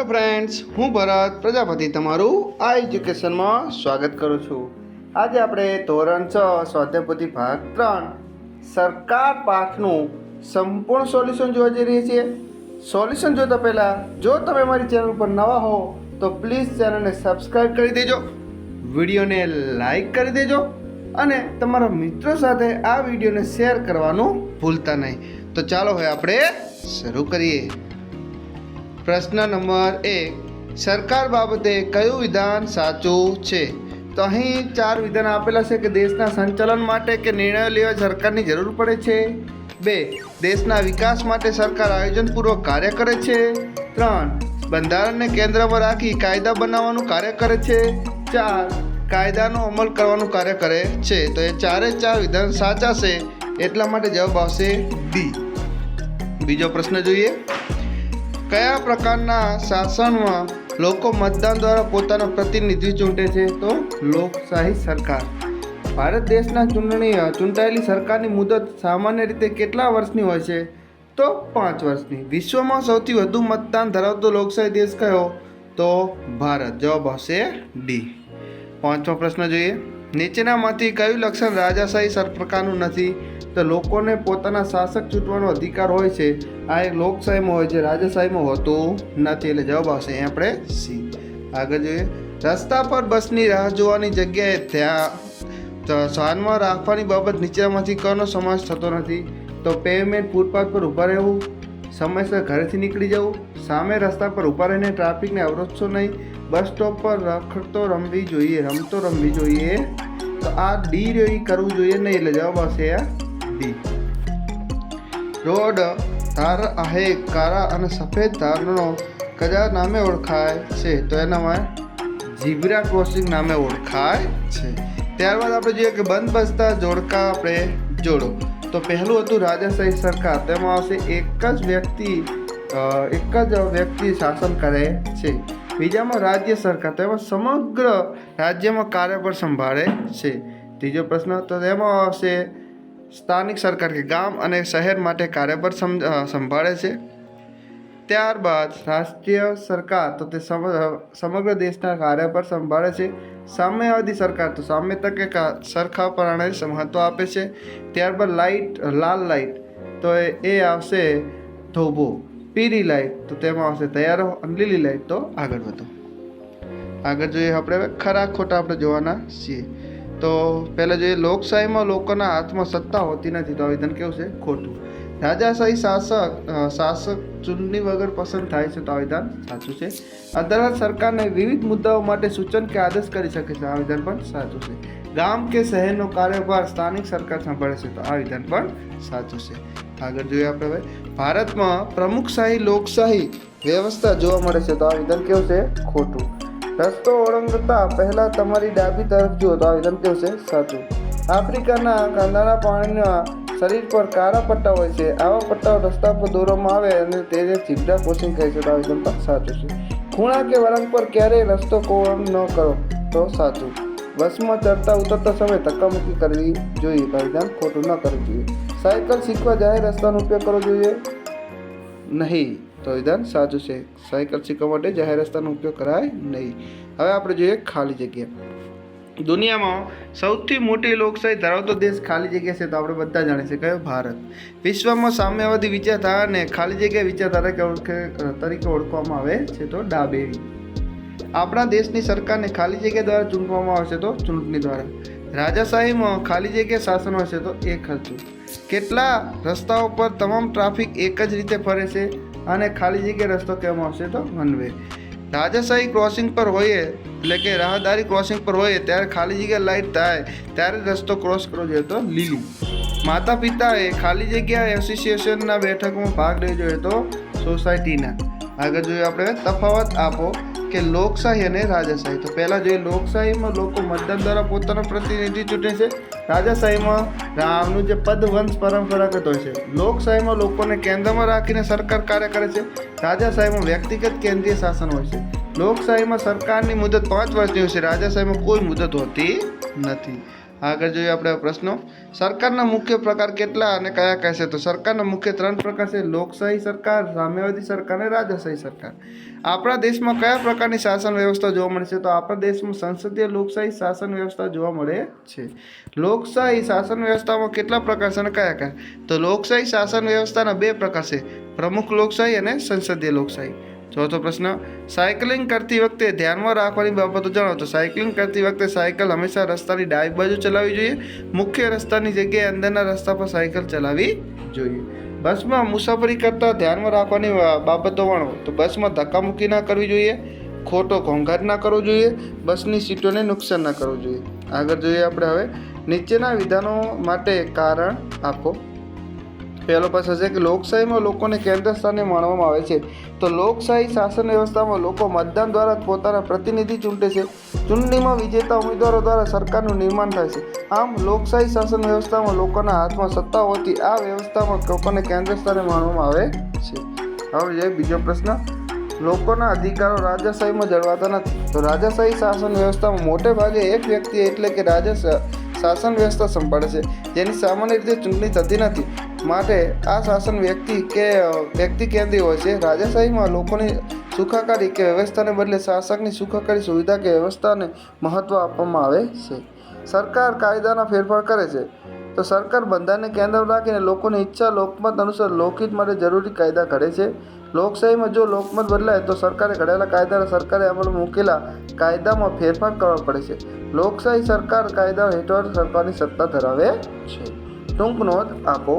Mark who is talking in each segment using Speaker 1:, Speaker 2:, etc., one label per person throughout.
Speaker 1: Friends, હું ભરત પ્રજાપતિ તમારું આ એજ્યુકેશનમાં સ્વાગત કરું છું। આજે આપણે ધોરણ 6 સ્વાધ્યાયપોથી ભાગ 3 સરકાર પાઠનું સંપૂર્ણ સોલ્યુશન જોવા જઈ રહ્યા છીએ। સોલ્યુશન જોતા પહેલાં જો તમે મારી ચેનલ પર નવા હો તો પ્લીઝ ચેનલને સબસ્ક્રાઈબ કરી દેજો, વિડીયોને લાઈક કરી દેજો અને તમારા મિત્રો સાથે આ વિડીયોને શેર કરવાનું ભૂલતા નહીં। તો ચાલો હવે આપણે શરૂ કરીએ। પ્રશ્ન નંબર 1, સરકાર બાબતે કયું વિધાન સાચું છે? તો અહીં 4 વિધાન આપેલા છે કે દેશના સંચાલન માટે કે નિર્ણયો લેવા સરકારની જરૂર પડે છે। 2, દેશના વિકાસ માટે સરકાર આયોજનપૂર્વક કાર્ય કરે છે। 3, બંધારણને કેન્દ્રમાં રાખી કાયદા બનાવવાનું કાર્ય કરે છે। 4, કાયદાનો અમલ કરવાનું કાર્ય કરે છે। તો એ 4 વિધાન સાચા છે, એટલા માટે જવાબ આવશે ડી। બીજો પ્રશ્ન જોઈએ। કયા પ્રકારના શાસનમાં લોકો મતદાન દ્વારા પોતાના પ્રતિનિધિ ચૂંટે છે? તો લોકશાહી સરકાર। ભારત દેશના ચૂંટાયેલી સરકારની મુદત સામાન્ય રીતે કેટલા વર્ષની હોય છે? તો 5 વર્ષની। વિશ્વમાં સૌથી વધુ મતદાન ધરાવતો લોકશાહી દેશ કયો? તો ભારત। જવાબ આવશે ડી। 5મો પ્રશ્ન જોઈએ। નીચેનામાંથી કયું લક્ષણ રાજાશાહી પ્રકારનું નથી? તો લોકોને પોતાના શાસક ચૂંટવાનો અધિકાર હોય છે, આ એક લોકશાહીમાં હોય છે, રાજાશાહીમાં હોતું નથી, એટલે જવાબ આવશે અહીં આપણે સી। આગળ જોઈએ। રસ્તા પર બસની રાહ જોવાની જગ્યાએ ધ્યાનમાં રાખવાની બાબત નીચેનામાંથી કોનો સમાવેશ થતો નથી? તો પેવમેન્ટ, ફૂટપાથ પર ઊભા રહેવું, સમયસર ઘરેથી નીકળી જવું, સામે રસ્તા પર ઊભા રહીને ટ્રાફિકને અવરોધશો નહીં, બસ સ્ટોપ પર રમતો રમવી જોઈએ। તો આ ડી રહ્યો કરવું જોઈએ નહીં, એટલે જવાબ આવશે આ ડી। રોડ ધાર आहे કાળા અને સફેદ ધારનો કયા નામે ઓળખાય છે? તો એનામાં ઝીબ્રા ક્રોસિંગ નામે ઓળખાય છે। ત્યારબાદ આપણે જોઈએ કે બંધ બસતા જોડકા આપણે જોડો। તો પહેલું હતું રાજાશાહી સરકાર, તેમાં આવશે એક જ વ્યક્તિ શાસન કરે છે। બીજામાં રાજ્ય સરકાર, તેમાં સમગ્ર રાજ્યમાં કાર્યભાર સંભાળે છે। ત્રીજો પ્રશ્ન, તો તેમાં આવશે સ્થાનિક સરકાર કે ગામ અને શહેર માટે કાર્યભાર સંભાળે છે। ત્યારબાદ રાષ્ટ્રીય સરકાર, તો તે સમગ્ર દેશના કાર્યભાર સંભાળે છે। સામ્યવાદી સરકાર, તો સામ્યતા કે સરખાપણાને મહત્વ આપે છે। ત્યારબાદ લાલ લાઇટ, તો એ આવશે થોભો। પીળી લાઇટ, તો તેમાં આવશે તૈયાર રહો, અને લીલી લાઇટ તો આગળ વધો। આગળ જોઈએ આપણે ખરા ખોટા આપણે જોવાના છીએ। તો પહેલાં જોઈએ, લોકશાહીમાં લોકોના હાથમાં સત્તા હોતી નથી, તો આ વિધાન કેવું છે? ખોટું। રાજાશાહી શાસક ચૂંટણી વગર પસંદ થાય છે, તો આ વિધાન સાચું છે। અદાલત સરકારને વિવિધ મુદ્દાઓ માટે સૂચન કે આદેશ કરી શકે છે, આ વિધાન પણ સાચું છે। ગામ કે શહેરનો કાર્યભાર સ્થાનિક સરકાર સંભાળે છે, તો આ વિધાન પણ સાચું છે। આગળ જોઈએ આપણે હવે, ભારતમાં પ્રમુખશાહી લોકશાહી વ્યવસ્થા જોવા મળે છે, તો આ વિધાન કેવું છે? ખોટું। રસ્તો ઓળંગતા પહેલા તમારી ડાબી તરફ જુઓ, તો આ વિધાન કેવું છે? સાચું। આફ્રિકાના ગાંડાના પાણીના શરીર પર કાળા પટ્ટા હોય છે, આવા પટ્ટાઓ રસ્તા પર દોરવામાં આવે અને તેને ઝીબ્રા ક્રોસિંગ કહે છે, તો આ વિધાન પણ સાચું છે। ખૂણા કે વળાંક પર ક્યારેય રસ્તો કોણ ન કરો, તો સાચું। બસમાં ચડતા ઉતરતા સમયે ધક્કામુક્કી કરવી જોઈએ, તો વિધાન ખોટું, ન કરવું જોઈએ। સાયકલ શીખવા જાહેર રસ્તાનો ઉપયોગ કરવો જોઈએ નહીં, તો વિધાન સાચું છે। સાયકલ શીખવા માટે જાહેર રસ્તાનો ઉપયોગ કરાય નહીં। હવે આપણે જોઈએ ખાલી જગ્યા। દુનિયામાં સૌથી મોટી લોકશાહી ધરાવતો દેશ ખાલી જગ્યા છે, તો આપણે બધા જાણીએ છીએ કયો? ભારત। વિશ્વમાં સામ્યવાદી વિચારધારાને ખાલી જગ્યા વિચારધારા તરીકે ઓળખવામાં આવે છે, તો ડાબેરી। આપણા દેશની સરકારને ખાલી જગ્યા દ્વારા ચૂંટવામાં આવે છે, તો ચૂંટણી દ્વારા। રાજાશાહીમાં ખાલી જગ્યા શાસન હોય છે, તો એક હતું। કેટલા રસ્તાઓ પર તમામ ટ્રાફિક એક જ રીતે ફરે છે, અને ખાલી જગ્યા રસ્તો કહેવામાં આવશે, તો વન વે। રાજાશાહી ક્રોસિંગ પર હોઈએ, એટલે કે રાહદારી ક્રોસિંગ પર હોઈએ ત્યારે ખાલી જગ્યા લાઇટ થાય ત્યારે રસ્તો ક્રોસ કરવો જોઈએ, તો લીલી। માતા પિતાએ ખાલી જગ્યા એસોસિએશનના બેઠકમાં ભાગ લેવો જોઈએ, તો સોસાયટીના। આગળ જોઈએ આપણે તફાવત આપો કે લોકશાહી અને રાજાશાહી। તો પહેલાં જોઈએ, લોકશાહીમાં લોકો મતદાન દ્વારા પોતાનો પ્રતિનિધિ ચૂંટે છે, રાજાશાહીમાં રામનું જે પદ વંશ પરંપરાગત હોય છે। લોકશાહીમાં લોકોને કેન્દ્રમાં રાખીને સરકાર કાર્ય કરે છે, રાજાશાહીમાં વ્યક્તિગત કેન્દ્રીય શાસન હોય છે। લોકશાહીમાં સરકારની મુદત 5 વર્ષની હોય છે, રાજાશાહીમાં કોઈ મુદત હોતી નથી। આગળ જોઈએ આપણે પ્રશ્નો। સરકારના મુખ્ય પ્રકાર કેટલા અને કયા કહેશે? તો સરકારના મુખ્ય 3 પ્રકાર છે, લોકશાહી સરકાર, સામ્યવાદી સરકાર અને રાજાશાહી સરકાર। આપણા દેશમાં કયા પ્રકારની શાસન વ્યવસ્થા જોવા મળે છે? તો આપણા દેશમાં સંસદીય લોકશાહી શાસન વ્યવસ્થા જોવા મળે છે. લોકશાહી શાસન વ્યવસ્થામાં કેટલા પ્રકાર છે અને કયા કયા? તો લોકશાહી શાસન વ્યવસ્થાના 2 પ્રકાર છે, પ્રમુખ લોકશાહી અને સંસદીય લોકશાહી. ચોથો પ્રશ્ન, સાયકલિંગ કરતી વખતે ધ્યાનમાં રાખવાની બાબતો જણાવો. તો સાયકલિંગ કરતી વખતે સાયકલ હંમેશા રસ્તાની ડાબી બાજુ ચલાવવી જોઈએ. મુખ્ય રસ્તાની જગ્યાએ અંદરના રસ્તા પર સાયકલ ચલાવવી જોઈએ. બસમાં મુસાફરી કરતા ધ્યાનમાં રાખવાની બાબતો ગણો. તો બસમાં ધક્કામુક્કી ના કરવી જોઈએ, ખોટો ઘોંઘાટ ના કરવો જોઈએ, બસની સીટોને નુકસાન ના કરવું જોઈએ. આગળ જોઈએ આપણે હવે, નીચેના વિધાનો માટે કારણ આપો. પહેલો પ્રશ્ન છે કે લોકશાહીમાં લોકોને કેન્દ્ર સ્થાને માનવામાં આવે છે. તો લોકશાહી શાસન વ્યવસ્થામાં લોકો મતદાન દ્વારા પોતાના પ્રતિનિધિ ચૂંટે છે. ચૂંટણીમાં વિજેતા ઉમેદવારો દ્વારા સરકારનું નિર્માણ થાય છે. આમ લોકશાહી શાસન વ્યવસ્થામાં લોકોના હાથમાં સત્તા હોતી આ વ્યવસ્થામાં લોકોને કેન્દ્ર સ્થાને માનવામાં આવે છે. હવે જે બીજો પ્રશ્ન, લોકોના અધિકારો રાજાશાહીમાં જળવાતા નથી. તો રાજાશાહી શાસન વ્યવસ્થામાં મોટે ભાગે એક વ્યક્તિ એટલે કે રાજા શાસન વ્યવસ્થા સંભાળે છે, જેની સામાન્ય રીતે ચૂંટણી થતી નથી. માટે આ શાસન વ્યક્તિ કેન્દ્રીય હોય છે. રાજાશાહીમાં લોકોની સુખાકારી કે વ્યવસ્થાને બદલે શાસકની સુખાકારી સુવિધા કે વ્યવસ્થાને મહત્ત્વ આપવામાં આવે છે. સરકાર કાયદાના ફેરફાર કરે છે. તો સરકાર બંધારણને કેન્દ્ર રાખીને લોકોની ઈચ્છા લોકમત અનુસાર લોકહિત માટે જરૂરી કાયદા ઘડે છે. લોકશાહીમાં જો લોકમત બદલાય તો સરકારે ઘડેલા કાયદાના સરકારે અમલમાં મૂકેલા કાયદામાં ફેરફાર કરવા પડે છે. લોકશાહી સરકાર કાયદા હેઠળ સરકારની સત્તા ધરાવે છે. ટૂંક નોંધ આપો.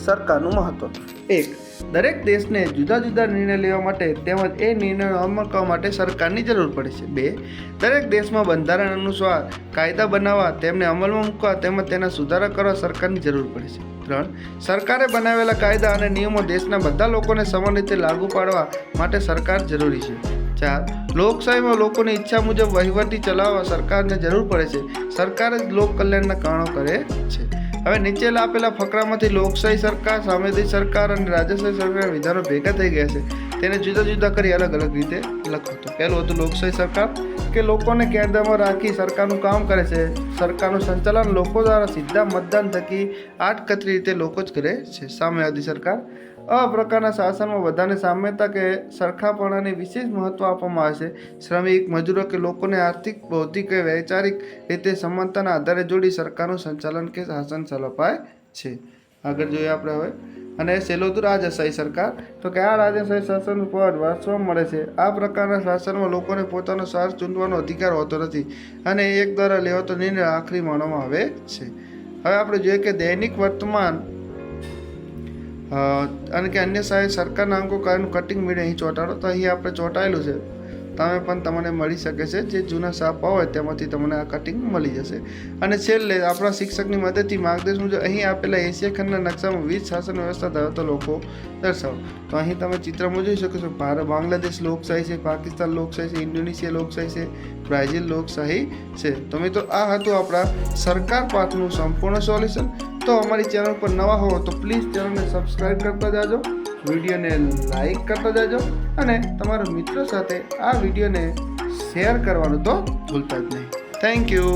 Speaker 1: સરકારનું મહત્વ. 1. દરેક દેશને જુદા જુદા નિર્ણય લેવા માટે તેમજ એ નિર્ણયનો અમલ કરવા માટે સરકારની જરૂર પડે છે. 2. દરેક દેશમાં બંધારણ અનુસાર કાયદા બનાવવા, તેમને અમલમાં મૂકવા તેમજ તેના સુધારા કરવા સરકારની જરૂર પડે છે. 3. સરકારે બનાવેલા કાયદા અને નિયમો દેશના બધા લોકોને સમાન રીતે લાગુ પાડવા માટે સરકાર જરૂરી છે. 4. લોકશાહીમાં લોકોની ઈચ્છા મુજબ વહીવટી ચલાવવા સરકારને જરૂર પડે છે. સરકાર જ લોક કલ્યાણના કારણો કરે છે. હવે નીચે આપેલા ફકરામાંથી લોકશાહી સરકાર, સાંવિધાનિક સરકાર અને રાજાશાહી સરકાર વિધાનો ભેગા થઈ ગયા છે. તેને જુદા જુદા કરી અલગ અલગ રીતે લખો. તો પહેલું હતું લોકશાહી સરકાર, કે લોકોને કેન્દ્રમાં રાખી સરકારનું કામ કરે છે. સરકારનું સંચાલન લોકો દ્વારા સીધા મતદાન થકી આડકતરી રીતે લોકો જ કરે છે. સામ્યવાદી સરકાર, આ પ્રકારના શાસનમાં બધાને સામ્યતા કે સરખાપણાને વિશેષ મહત્ત્વ આપવામાં આવે છે. શ્રમિક, મજૂરો કે લોકોને આર્થિક, બૌદ્ધિક કે વૈચારિક રીતે સમાનતાના આધારે જોડી સરકારનું સંચાલન કે શાસન ચલાવાય છે. આગળ જોઈએ આપણે હવે. અને છેલ્લું હતું રાજાશાહી સરકાર, તો કે આ રાજાશાહી શાસન પદ વારસમાં મળે છે. આ પ્રકારના શાસનમાં લોકોને પોતાનો શાસ ચૂંટવાનો અધિકાર હોતો નથી અને એક દ્વારા લેવાતો નિર્ણય આખરી માનવામાં આવે છે. હવે આપણે જોઈએ કે દૈનિક વર્તમાન અને કે અન્ય સહાય સરકારના અંકો કાર્યનું કટિંગ મીડિયા અહીં ચોંટાડો. તો અહીં આપણે ચોંટાયેલું છે, તમે પણ તમને મળી શકે છે. જે જૂના છાપા હોય તેમાંથી તમને આ કટિંગ મળી જશે. અને છેલ્લે આપણા શિક્ષકની મદદથી માર્ગદર્શન મુજબ અહીં આપેલા એશિયા ખંડના નકશામાં વિવિધ શાસન વ્યવસ્થા ધરાવતા લોકો દર્શાવો. તો અહીં તમે ચિત્રમાં જોઈ શકો છો, બાંગ્લાદેશ લોકશાહી છે, પાકિસ્તાન લોકશાહી છે, ઇન્ડોનેશિયા લોકશાહી છે, બ્રાઝિલ લોકશાહી છે. તો મિત્રો આ હતું આપણા સરકાર પાઠનું સંપૂર્ણ સોલ્યુશન. તો અમારી ચેનલ પર નવા હો તો પ્લીઝ ચેનલને સબસ્ક્રાઈબ કરતા જાજો, વિડીયોને લાઈક કરતા જાજો અને તમારા મિત્રો સાથે આ વિડીયોને શેર કરવાનું તો ભૂલતા જ નહીં. Thank you.